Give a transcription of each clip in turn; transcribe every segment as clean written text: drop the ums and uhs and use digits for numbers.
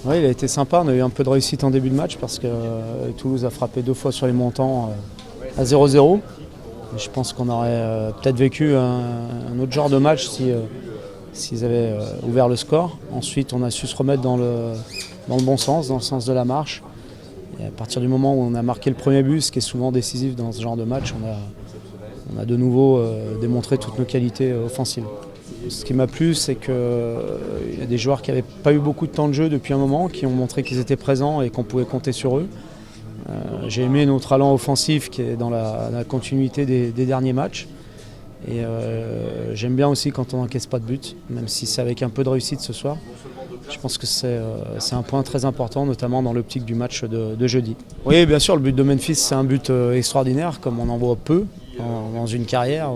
Oui, il a été sympa. On a eu un peu de réussite en début de match parce que Toulouse a frappé 2 fois sur les montants à 0-0. Et je pense qu'on aurait peut-être vécu un autre genre de match s'ils avaient ouvert le score. Ensuite, on a su se remettre dans le bon sens, dans le sens de la marche. Et à partir du moment où on a marqué le premier but, ce qui est souvent décisif dans ce genre de match, on a de nouveau démontré toutes nos qualités offensives. Ce qui m'a plu, c'est qu'il y a des joueurs qui n'avaient pas eu beaucoup de temps de jeu depuis un moment, qui ont montré qu'ils étaient présents et qu'on pouvait compter sur eux. J'ai aimé notre allant offensif qui est dans la continuité des derniers matchs. Et j'aime bien aussi quand on n'encaisse pas de but, même si c'est avec un peu de réussite ce soir. Je pense que c'est un point très important, notamment dans l'optique du match de jeudi. Oui, bien sûr, le but de Memphis, c'est un but extraordinaire, comme on en voit peu dans une carrière.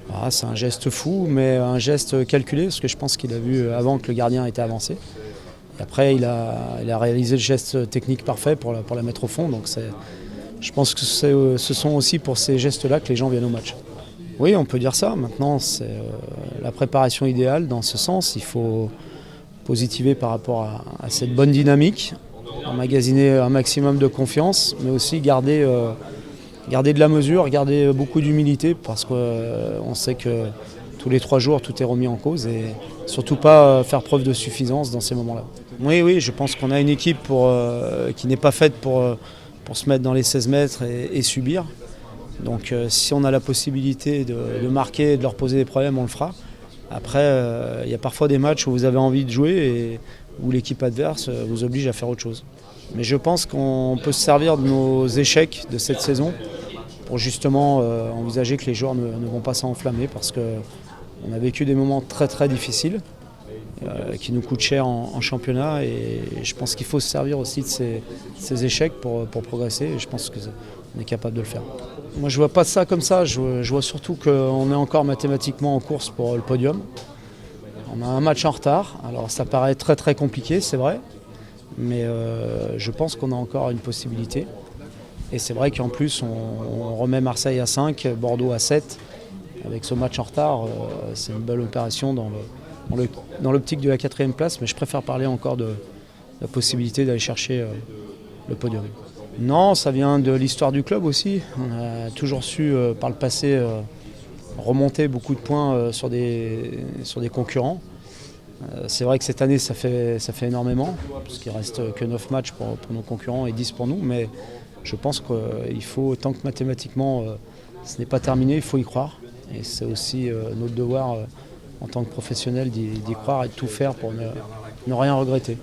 Voilà, c'est un geste fou, mais un geste calculé, parce que je pense qu'il a vu avant que le gardien était avancé. Et après, il a réalisé le geste technique parfait pour la mettre au fond. Donc je pense que ce sont aussi pour ces gestes-là que les gens viennent au match. Oui, on peut dire ça. Maintenant, c'est la préparation idéale dans ce sens. Il faut positiver par rapport à cette bonne dynamique, emmagasiner un maximum de confiance, mais aussi garder de la mesure, garder beaucoup d'humilité, parce qu'on sait que tous les 3 jours, tout est remis en cause, et surtout pas faire preuve de suffisance dans ces moments-là. Oui, je pense qu'on a une équipe qui n'est pas faite pour se mettre dans les 16 mètres et subir. Donc si on a la possibilité de marquer et de leur poser des problèmes, on le fera. Après, il y a parfois des matchs où vous avez envie de jouer et où l'équipe adverse vous oblige à faire autre chose. Mais je pense qu'on peut se servir de nos échecs de cette saison pour justement envisager que les joueurs ne vont pas s'enflammer, parce qu'on a vécu des moments très très difficiles qui nous coûtent cher en championnat, et je pense qu'il faut se servir aussi de ces échecs pour progresser, et je pense qu'on est capable de le faire. Moi je ne vois pas ça comme ça, je vois surtout qu'on est encore mathématiquement en course pour le podium. On a un match en retard, alors ça paraît très très compliqué, c'est vrai, mais je pense qu'on a encore une possibilité. Et c'est vrai qu'en plus on remet Marseille à 5, Bordeaux à 7. Avec ce match en retard, c'est une belle opération dans l'optique de la 4e place, mais je préfère parler encore de la possibilité d'aller chercher le podium. Non, ça vient de l'histoire du club aussi. On a toujours su par le passé remonter beaucoup de points sur des concurrents. C'est vrai que cette année ça fait énormément, parce qu'il ne reste que 9 matchs pour nos concurrents et 10 pour nous, mais je pense qu'il faut, tant que mathématiquement ce n'est pas terminé, il faut y croire. Et c'est aussi notre devoir en tant que professionnel d'y croire et de tout faire pour ne rien regretter.